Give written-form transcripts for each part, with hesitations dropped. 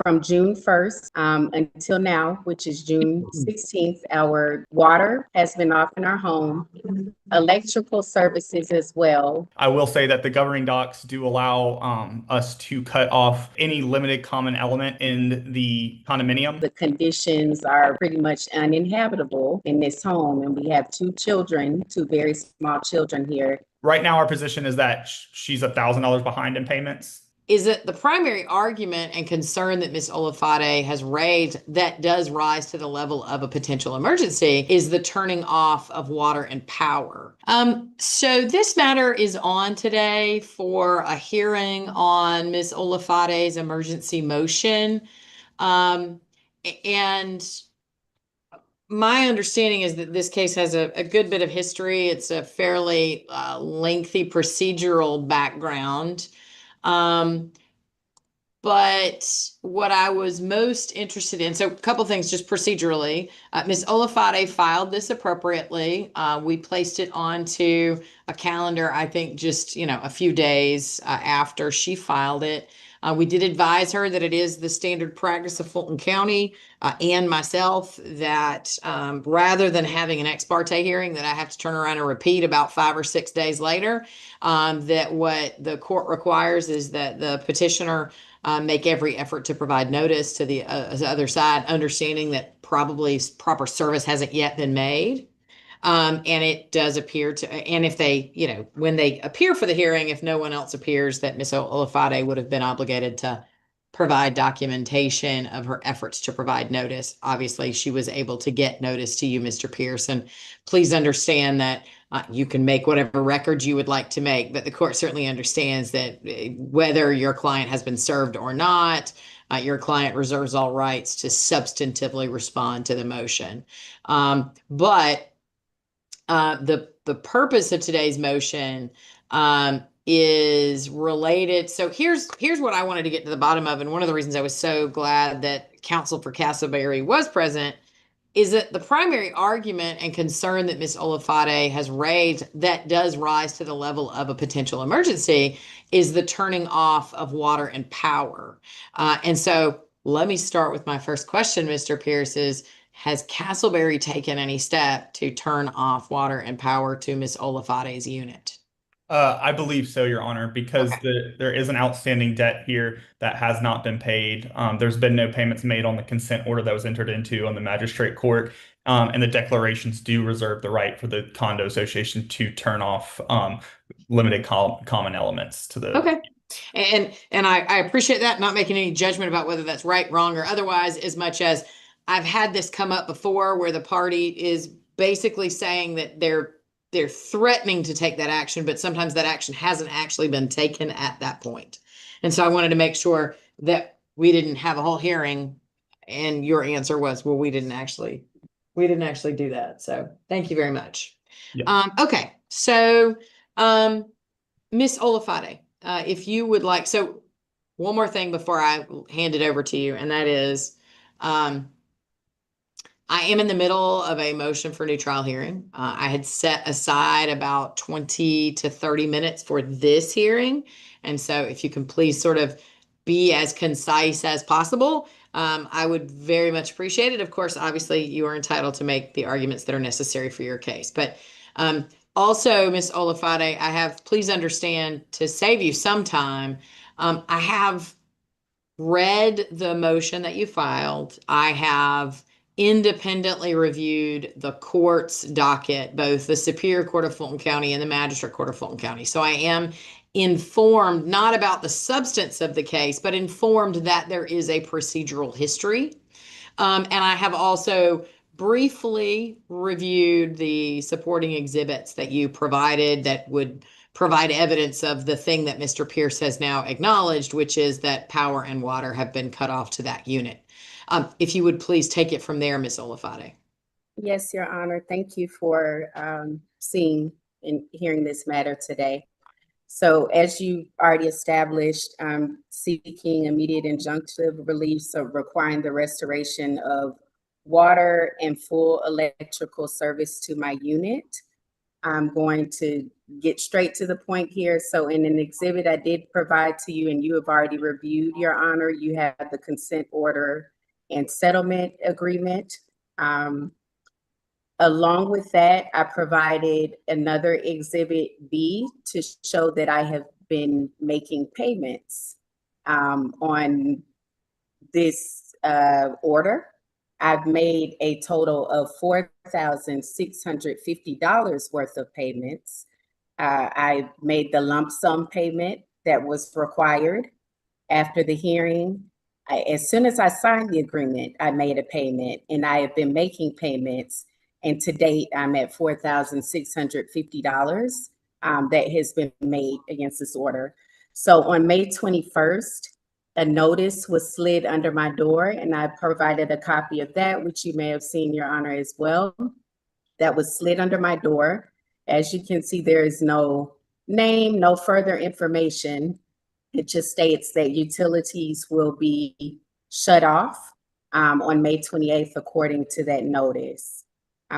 from June 1st until now, which is June 16th, our water has been off in our home, electrical services as well. I will say that the governing docs do allow us to cut off any limited common element in the condominium. The conditions are pretty much uninhabitable in this home, and we have two children, two very small children here. Right now, our position is that she's $1,000 behind in payments. Is that the primary argument and concern that Miss Olafade has raised that does rise to the level of a potential emergency is the turning off of water and power. So this matter is on today for a hearing on Miss Olafade's emergency motion. And my understanding is that this case has a good bit of history. It's a fairly lengthy procedural background. But what I was most interested in, so a couple things just procedurally, Ms. Olafade filed this appropriately. We placed it onto a calendar, I think just, a few days after she filed it. We did advise her that it is the standard practice of Fulton County and myself that rather than having an ex parte hearing that I have to turn around and repeat about 5 or 6 days later, that what the court requires is that the petitioner make every effort to provide notice to the other side, understanding that probably proper service hasn't yet been made. And it does appear to, and if they, when they appear for the hearing, if no one else appears, that Ms. Olafade would have been obligated to provide documentation of her efforts to provide notice. Obviously, she was able to get notice to you, Mr. Pierce. And please understand that you can make whatever records you would like to make, but the court certainly understands that whether your client has been served or not, your client reserves all rights to substantively respond to the motion. But the purpose of today's motion is related. So here's what I wanted to get to the bottom of, and one of the reasons I was so glad that counsel for Castleberry was present is that the primary argument and concern that Ms. Olafade has raised that does rise to the level of a potential emergency is the turning off of water and power. And so let me start with my first question, Mr. Pierce, has Castleberry taken any step to turn off water and power to Ms. Olafade's unit? I believe so, Your Honor, because there is an outstanding debt here that has not been paid. There's been no payments made on the consent order that was entered into on the magistrate court, and the declarations do reserve the right for the condo association to turn off limited common elements to the. Okay. And I appreciate that, not making any judgment about whether that's right, wrong, or otherwise, as much as I've had this come up before where the party is basically saying that they're threatening to take that action, but sometimes that action hasn't actually been taken at that point. And so I wanted to make sure that we didn't have a whole hearing and your answer was, well, we didn't actually do that. So thank you very much. Yeah. Okay. So, Miss Olafade, if you would like, so one more thing before I hand it over to you, and that is, I am in the middle of a motion for a new trial hearing. I had set aside about 20 to 30 minutes for this hearing. And so if you can please sort of be as concise as possible, I would very much appreciate it. Of course, obviously, you are entitled to make the arguments that are necessary for your case. But also, Ms. Olafade, please understand, to save you some time, I have read the motion that you filed. I have independently reviewed the court's docket, both the Superior Court of Fulton County and the Magistrate Court of Fulton County. So I am informed, not about the substance of the case, but informed that there is a procedural history. And I have also briefly reviewed the supporting exhibits that you provided that would provide evidence of the thing that Mr. Pierce has now acknowledged, which is that power and water have been cut off to that unit. If you would please take it from there, Ms. Olafade. Yes, Your Honor. Thank you for seeing and hearing this matter today. So as you already established, I'm seeking immediate injunctive relief, so requiring the restoration of water and full electrical service to my unit. I'm going to get straight to the point here. So in an exhibit I did provide to you and you have already reviewed, Your Honor, you have the consent order and settlement agreement. Along with that, I provided another exhibit B to show that I have been making payments on this order. I've made a total of $4,650 worth of payments. I made the lump sum payment that was required after the hearing. As soon as I signed the agreement, I made a payment, and I have been making payments. And to date, I'm at $4,650 that has been made against this order. So on May 21st, a notice was slid under my door, and I provided a copy of that, which you may have seen, Your Honor, as well. That was slid under my door. As you can see, there is no name, no further information. It just states that utilities will be shut off on May 28th, according to that notice.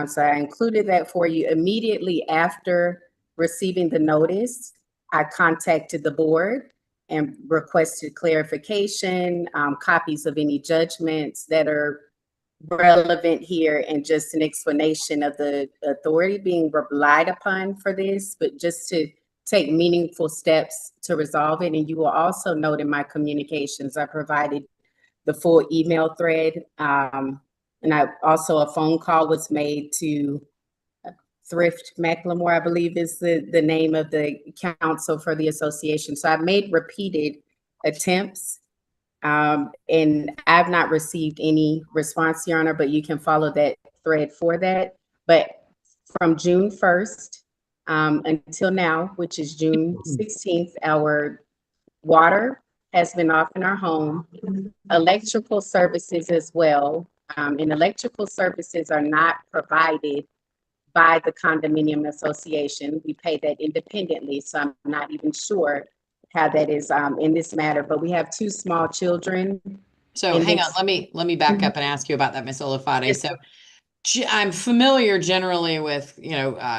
So I included that for you. Immediately after receiving the notice, I contacted the board and requested clarification, copies of any judgments that are relevant here, and just an explanation of the authority being relied upon for this, but just to take meaningful steps to resolve it. And you will also note in my communications, I provided the full email thread. And a phone call was made to Thrift McLemore, I believe is the name of the counsel for the association. So I've made repeated attempts, and I've not received any response, Your Honor, but you can follow that thread for that. But from June 1st until now, which is June 16th, our water has been off in our home, electrical services as well. And electrical services are not provided by the condominium association. We pay that independently, so I'm not even sure how that is in this matter, but we have two small children. So hang on, let me back up and ask you about that, Miss Olaf. So I'm familiar generally with,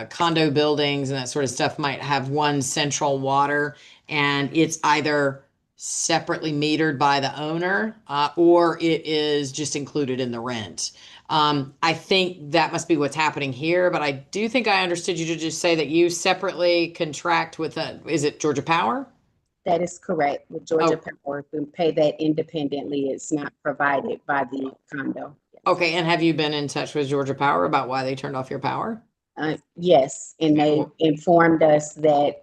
condo buildings and that sort of stuff might have one central water, and it's either separately metered by the owner or it is just included in the rent. I think that must be what's happening here, but I do think I understood you to just say that you separately contract with is it Georgia Power? That is correct. With Georgia Power, we pay that independently. It's not provided by the condo. Okay, and have you been in touch with Georgia Power about why they turned off your power? Yes, and they informed us that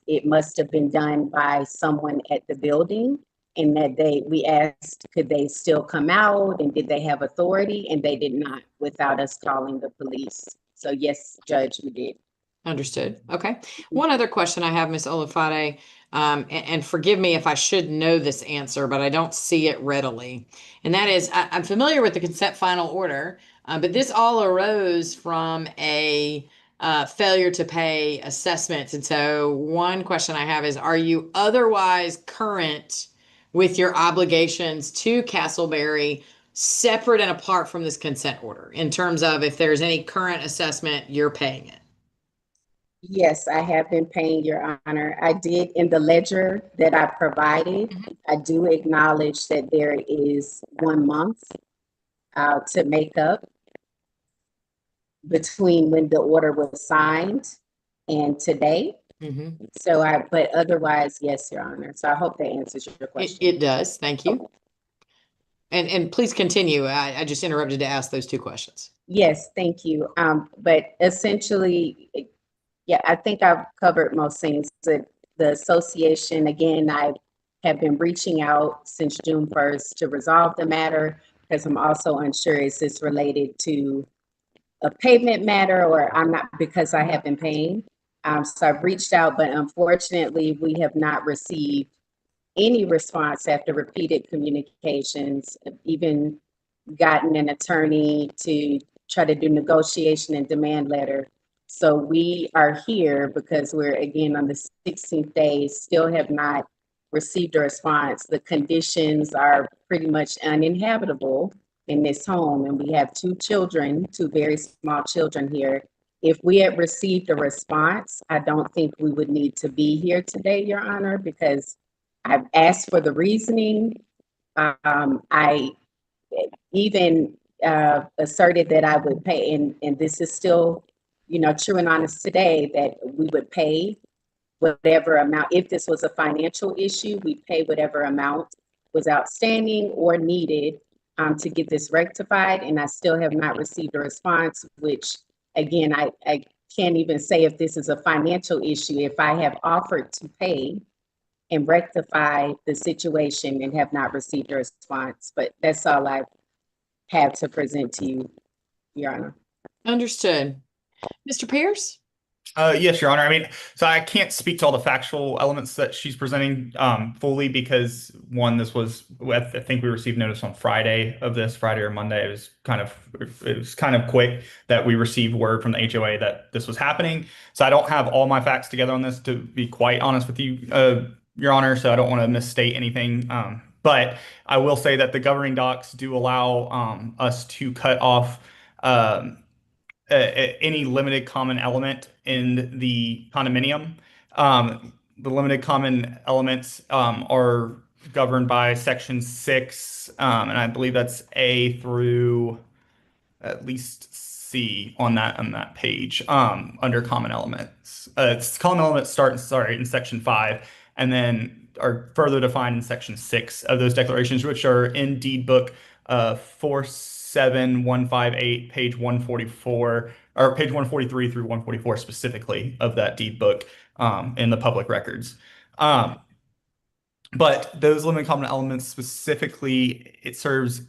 it must have been done by someone at the building, and that we asked, could they still come out, and did they have authority, and they did not, without us calling the police. So yes, Judge, we did. Understood. Okay. One other question I have, Ms. Olafade, and forgive me if I should know this answer, but I don't see it readily. And that is, I'm familiar with the consent final order, but this all arose from a failure to pay assessment. And so one question I have is, are you otherwise current with your obligations to Castleberry separate and apart from this consent order, in terms of if there's any current assessment, you're paying it? Yes, I have been paying, Your Honor. I did in the ledger that I provided. I do acknowledge that there is 1 month to make up between when the order was signed and today. So but otherwise, yes, Your Honor. So I hope that answers your question. It does. Thank you. And please continue. I just interrupted to ask those two questions. Yes, thank you. But essentially, yeah, I think I've covered most things. The association, again, I have been reaching out since June 1st to resolve the matter, because I'm also unsure, is this related to a payment matter, or I'm not, because I have been paying. So I've reached out, but unfortunately, we have not received any response after repeated communications. I've even gotten an attorney to try to do negotiation and demand letter. So we are here because we're, again, on the 16th day, still have not received a response. The conditions are pretty much uninhabitable in this home, and we have two children, two very small children here. if we had received a response, I don't think we would need to be here today, Your Honor, because I've asked for the reasoning. I even asserted that I would pay, and this is still, true and honest today, that we would pay whatever amount. If this was a financial issue, we'd pay whatever amount was outstanding or needed to get this rectified. And I still have not received a response, which again, I can't even say if this is a financial issue, if I have offered to pay and rectify the situation and have not received a response. But that's all I have to present to you, Your Honor. Understood. Mr. Pierce? Yes, Your Honor. I mean, so I can't speak to all the factual elements that she's presenting fully because one, I think we received notice on Friday or Monday. It was kind of quick that we received word from the HOA that this was happening. So I don't have all my facts together on this, to be quite honest with you, Your Honor. So I don't want to misstate anything. But I will say that the governing docs do allow us to cut off any limited common element in the condominium. The limited common elements are governed by Section 6, and I believe that's A through at least C on that page under common elements. Common elements start in Section 5 and then are further defined in Section 6 of those declarations, which are in Deed Book 47158, page 144, or page 143 through 144 specifically of that deed book in the public records. But those limited common elements specifically, it serves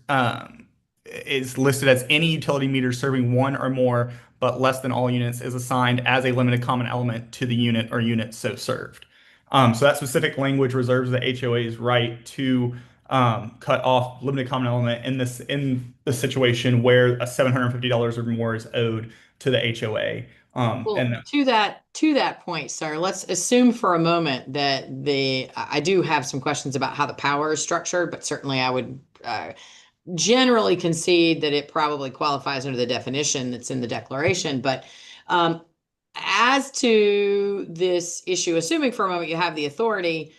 is listed as any utility meter serving one or more, but less than all units is assigned as a limited common element to the unit or units so served. So that specific language reserves the HOA's right to cut off limited common element in the situation where a $750 or more is owed to the HOA. Well, to that point, sir, let's assume for a moment that I do have some questions about how the power is structured, but certainly I would generally concede that it probably qualifies under the definition that's in the declaration. But as to this issue, assuming for a moment you have the authority,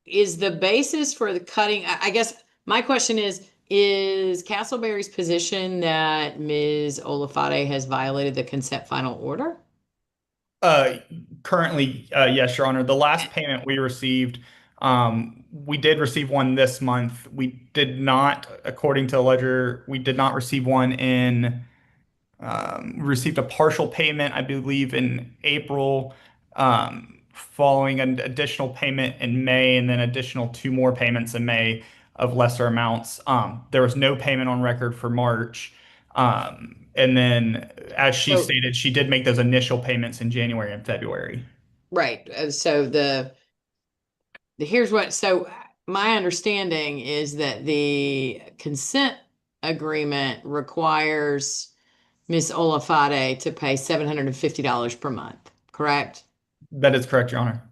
is the basis for the cutting, I guess my question is Castleberry's position that Ms. Olafate has violated the consent final order? Currently, yes, Your Honor. The last payment we received, we did receive one this month. We did not, according to the ledger, we did not receive one we received a partial payment, I believe, in April, following an additional payment in May, and then additional 2 more payments in May of lesser amounts. There was no payment on record for March. And then, as she stated, she did make those initial payments in January and February. Right. So so my understanding is that the consent agreement requires Ms. Olafate to pay $750 per month, correct? That is correct, Your Honor.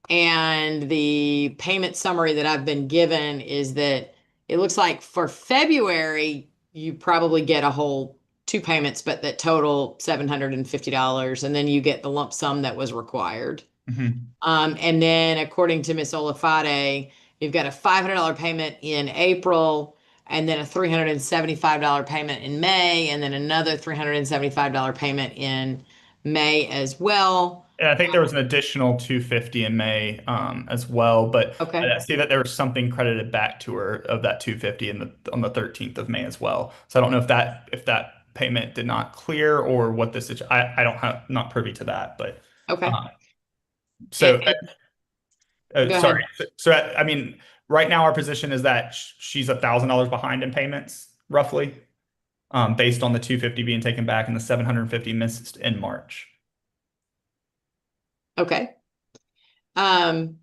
And the payment summary that I've been given is that it looks like for February, you probably get a whole 2 payments, but that total $750. And then you get the lump sum that was required. Mm-hmm. And then according to Ms. Olafate, you've got a $500 payment in April, and then a $375 payment in May, and then another $375 payment in May as well. And I think there was an additional $250 in May as well, but Okay. I see that there was something credited back to her of that $250 on the 13th of May as well. So I don't know if that payment did not clear or what this is. I don't not privy to that, but okay. So sorry. So I mean, right now our position is that she's $1,000 behind in payments, roughly, based on the $250 being taken back and the $750 missed in March. Okay. Tell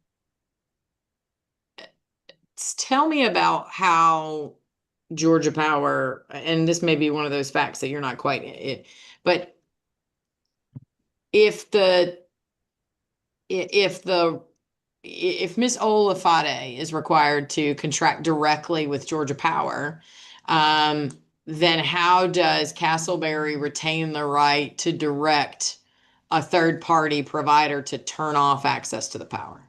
me about how Georgia Power, and this may be one of those facts that you're not quite, but if Miss Olafate is required to contract directly with Georgia Power, then how does Castleberry retain the right to direct a third-party provider to turn off access to the power?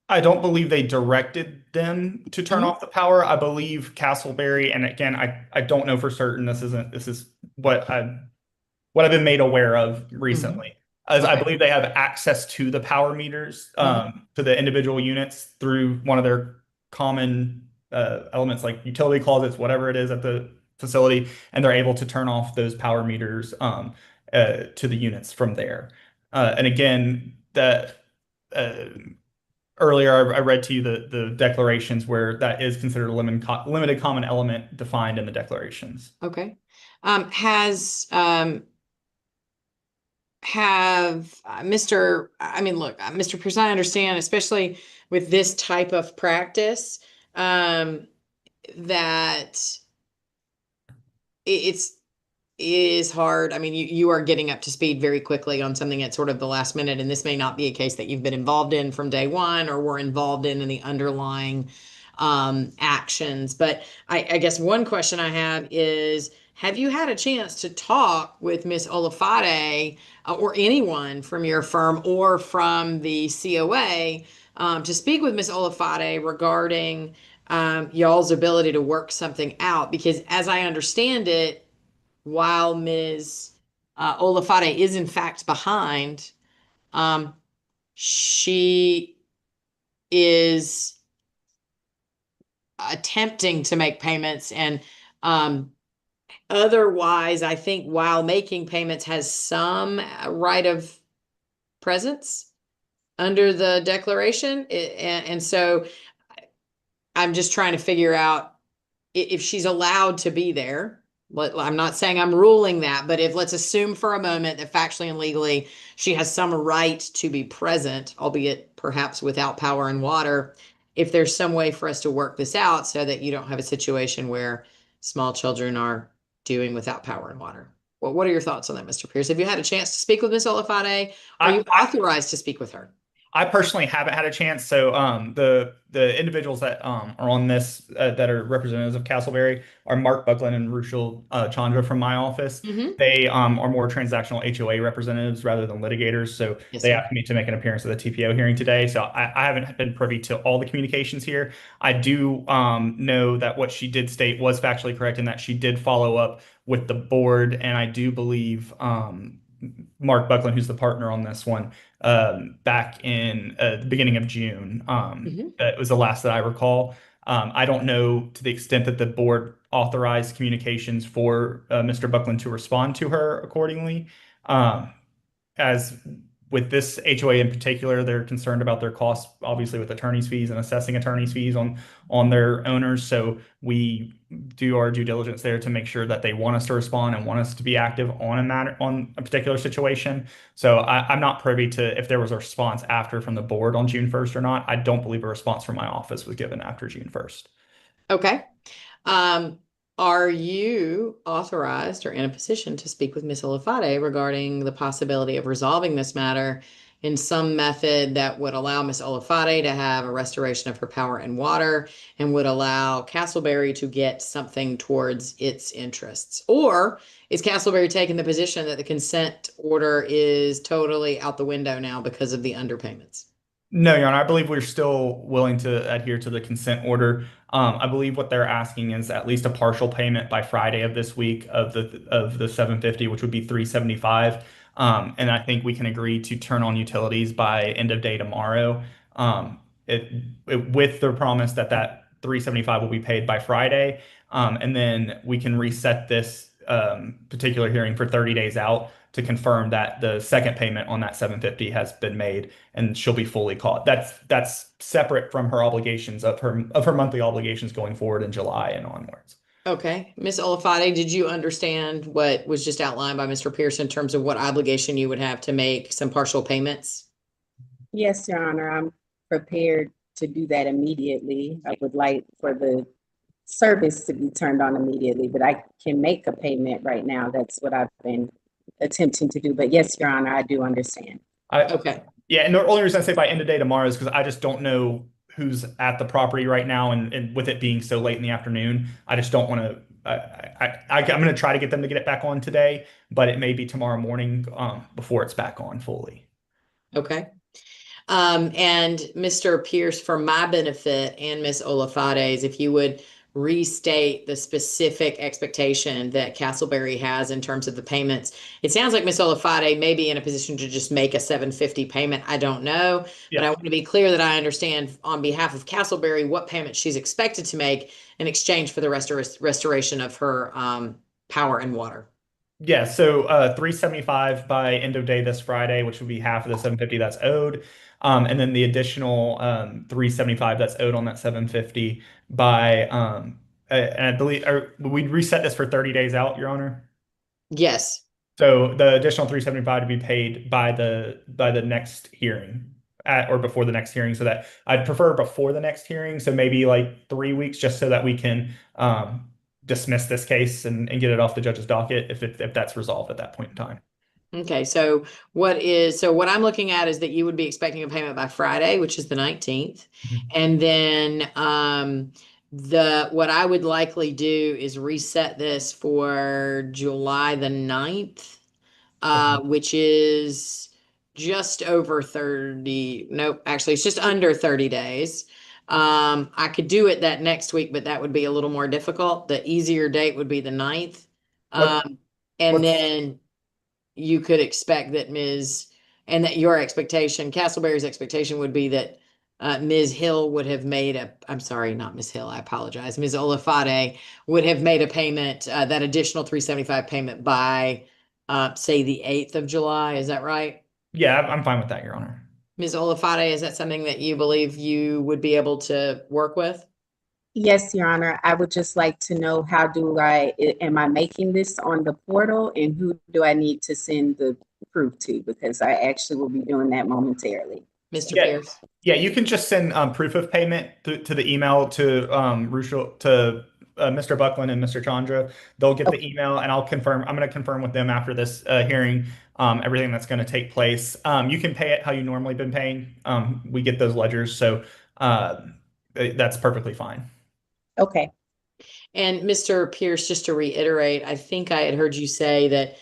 I don't believe they directed them to turn Mhm. off the power. I believe Castleberry, and again, I don't know for certain. This is what I've been made aware of Mhm. recently. As I Okay. believe they have access to the power meters, Mhm. to the individual units through one of their common elements like utility closets, whatever it is at the facility, and they're able to turn off those power meters to the units from there. And again, that uh, earlier I read to you the declarations where that is considered a limited common element defined in the declarations. Okay. Have Mr. Pierce, I understand, especially with this type of practice, um, that it's it is hard. I mean, you are getting up to speed very quickly on something at sort of the last minute, and this may not be a case that you've been involved in from day one or were involved in the underlying actions. But I guess one question I have is, have you had a chance to talk with Miss Olafade or anyone from your firm or from the COA to speak with Miss Olafade regarding y'all's ability to work something out? Because as I understand it, while Ms. Olafade is in fact behind, um, she is attempting to make payments, and um, otherwise, I think while making payments has some right of presence under the declaration. And so I'm just trying to figure out if she's allowed to be there. I'm not saying I'm ruling that, but if let's assume for a moment that factually and legally she has some right to be present, albeit perhaps without power and water, if there's some way for us to work this out so that you don't have a situation where small children are doing without power and water. Well, what are your thoughts on that, Mr. Pierce? Have you had a chance to speak with Ms. Olafade? Are you I authorized to speak with her? I personally haven't had a chance. So the individuals that are on this that are representatives of Castleberry are Mark Buckland and Rachel Chandra from my office. Mm-hmm. They are more transactional HOA representatives rather than litigators. So Yes, they sir. asked me to make an appearance at the TPO hearing today. So I haven't been privy to all the communications here. I do know that what she did state was factually correct and that she did follow up with the board. And I do believe Mark Buckland, who's the partner on this one, back in the beginning of June. Mm-hmm. It was the last that I recall. I don't know to the extent that the board authorized communications for Mr. Buckland to respond to her accordingly. Um, as with this HOA in particular, they're concerned about their costs, obviously with attorney's fees and assessing attorney's fees on their owners. So we do our due diligence there to make sure that they want us to respond and want us to be active on a matter on a particular situation. So I'm not privy to if there was a response after from the board on June 1st or not. I don't believe a response from my office was given after June 1st. Okay. Um, are you authorized or in a position to speak with Ms. Olafade regarding the possibility of resolving this matter in some method that would allow Ms. Olafade to have a restoration of her power and water and would allow Castleberry to get something towards its interests? Or is Castleberry taking the position that the consent order is totally out the window now because of the underpayments? No, Your Honor, I believe we're still willing to adhere to the consent order. I believe what they're asking is at least a partial payment by Friday of this week of the 750, which would be 375. And I think we can agree to turn on utilities by end of day tomorrow. It, with the promise that that 375 will be paid by Friday. And then we can reset this particular hearing for 30 days out to confirm that the second payment on that 750 has been made and she'll be fully caught. That's separate from her obligations of her monthly obligations going forward in July and onwards. Okay. Ms. Olafade, did you understand what was just outlined by Mr. Pierce in terms of what obligation you would have to make some partial payments? Yes, Your Honor, I'm prepared to do that immediately. I would like for the service to be turned on immediately, but I can make a payment right now. That's what I've been attempting to do. But yes, Your Honor, I do understand. Okay. Yeah, and the only reason I say by end of day tomorrow is because I just don't know who's at the property right now, and with it being so late in the afternoon, I just don't want to I'm going to try to get them to get it back on today, but it may be tomorrow morning before it's back on fully. Okay. And Mr. Pierce, for my benefit and Miss Olafade's, if you would restate the specific expectation that Castleberry has in terms of the payments. It sounds like Miss Olafade may be in a position to just make a $750 payment. I don't know, but I want to be clear that I understand on behalf of Castleberry what payment she's expected to make in exchange for the restoration of her power and water. Yeah, so 375 by end of day this Friday, which would be half of the 750 that's owed. And then the additional 375 that's owed on that 750 by and I believe we'd reset this for 30 days out, Your Honor. Yes. So the additional 375 to be paid by the next hearing or before the next hearing, so that I'd prefer before the next hearing, so maybe like 3 weeks, just so that we can dismiss this case and get it off the judge's docket if that's resolved at that point in time. Okay, so what I'm looking at is that you would be expecting a payment by Friday, which is the 19th. And then what I would likely do is reset this for July the 9th, which is just over 30. Nope, actually it's just under 30 days. I could do it that next week, but that would be a little more difficult. The easier date would be the 9th. And then you could expect that and that your expectation, Castleberry's expectation would be that Ms. Hill would have made I'm sorry, not Ms. Hill, I apologize. Ms. Olafade would have made a payment, that additional 375 payment by, say, the 8th of July. Is that right? Yeah, I'm fine with that, Your Honor. Ms. Olafade, is that something that you believe you would be able to work with? Yes, Your Honor. I would just like to know am I making this on the portal, and who do I need to send the proof to? Because I actually will be doing that momentarily. Mr. Pierce? Yeah, you can just send proof of payment to the email to Mr. Buckland and Mr. Chandra. They'll get the email, and I'm going to confirm with them after this hearing everything that's going to take place. You can pay it how you normally been paying. We get those ledgers, so that's perfectly fine. Okay. And Mr. Pierce, just to reiterate, I think I had heard you say that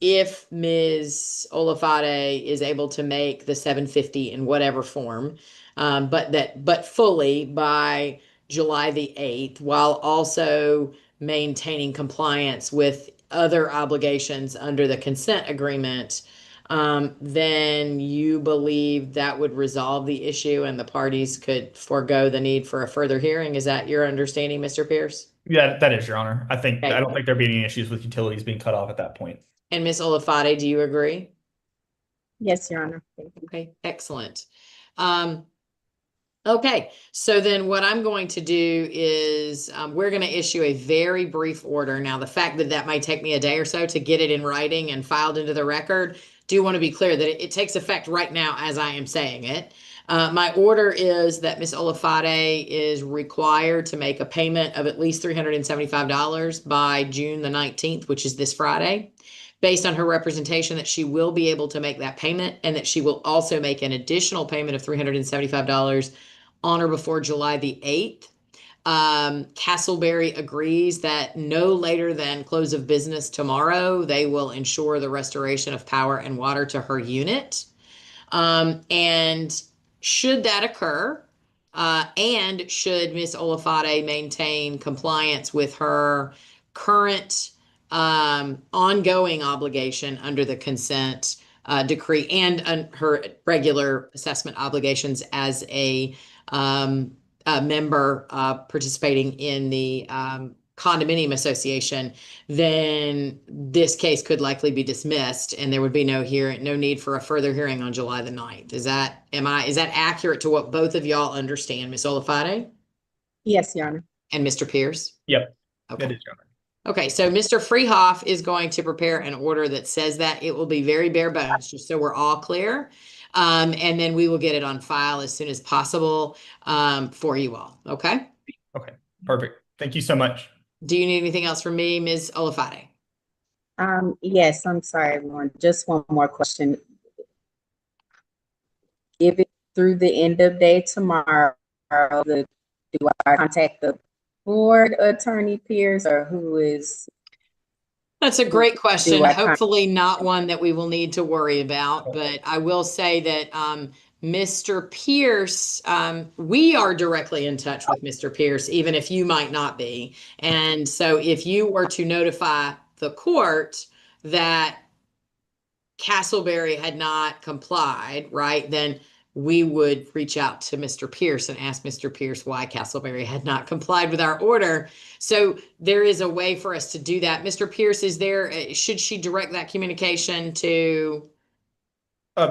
if Ms. Olafade is able to make the 750 in whatever form, but fully by July the 8th, while also maintaining compliance with other obligations under the consent agreement, then you believe that would resolve the issue and the parties could forego the need for a further hearing. Is that your understanding, Mr. Pierce? Yeah, that is, Your Honor. I Okay. don't think there'd be any issues with utilities being cut off at that point. And Ms. Olafade, do you agree? Yes, Your Honor. Okay, excellent. Okay, so then what I'm going to do is we're going to issue a very brief order. Now, the fact that that might take me a day or so to get it in writing and filed into the record, do want to be clear that it takes effect right now as I am saying it. My order is that Ms. Olafade is required to make a payment of at least $375 by June the 19th, which is this Friday, based on her representation that she will be able to make that payment and that she will also make an additional payment of $375 on or before July the 8th. Castleberry agrees that no later than close of business tomorrow, they will ensure the restoration of power and water to her unit. And should that occur, and should Ms. Olafade maintain compliance with her current ongoing obligation under the consent decree and her regular assessment obligations as a member participating in the condominium association, then this case could likely be dismissed and there would be no need for a further hearing on July the 9th. Is that accurate to what both of y'all understand, Ms. Olafade? Yes, Your Honor. And Mr. Pierce? Yep. Okay. That is, Your Honor. Okay, so Mr. Freehoff is going to prepare an order that says that. It will be very bare bones, just so we're all clear. And then we will get it on file as soon as possible for you all. Okay? Okay, perfect. Thank you so much. Do you need anything else from me, Ms. Olafade? Yes, I'm sorry, Lauren. Just one more question. Give it through the end of day tomorrow. Do I contact the board, Attorney Pierce, or who is? That's a great question. I Hopefully not one that we will need to worry about, but I will say that Mr. Pierce, we are directly in touch with Mr. Pierce, even if you might not be. And so if you were to notify the court that Castleberry had not complied, right, then we would reach out to Mr. Pierce and ask Mr. Pierce why Castleberry had not complied with our order. So there is a way for us to do that. Mr. Pierce, is there, should she direct that communication to?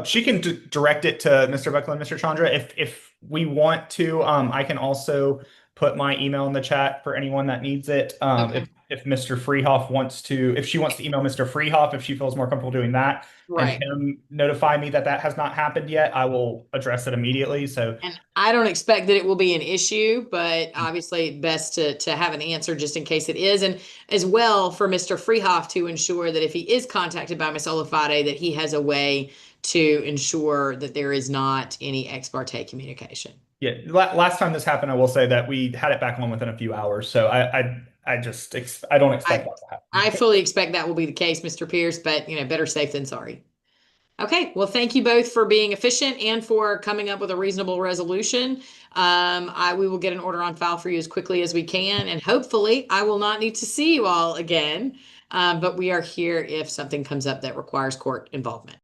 She can direct it to Mr. Buckland and Mr. Chandra. If we want to, I can also put my email in the chat for anyone that needs it. Okay. If Mr. Freehoff wants to, if she wants to email Mr. Freehoff, if she feels more comfortable doing that, Right. and him notify me that that has not happened yet, I will address it immediately. So, And I don't expect that it will be an issue, but obviously best to have an answer just in case it is. And as well for Mr. Freehoff to ensure that if he is contacted by Miss Olaf, that he has a way to ensure that there is not any ex parte communication. yeah, last time this happened, I will say that we had it back on within a few hours. So I don't expect that to happen. I fully expect that will be the case, Mr. Pierce, but better safe than sorry. Okay, well, thank you both for being efficient and for coming up with a reasonable resolution. We will get an order on file for you as quickly as we can, and hopefully I will not need to see you all again. But we are here if something comes up that requires court involvement.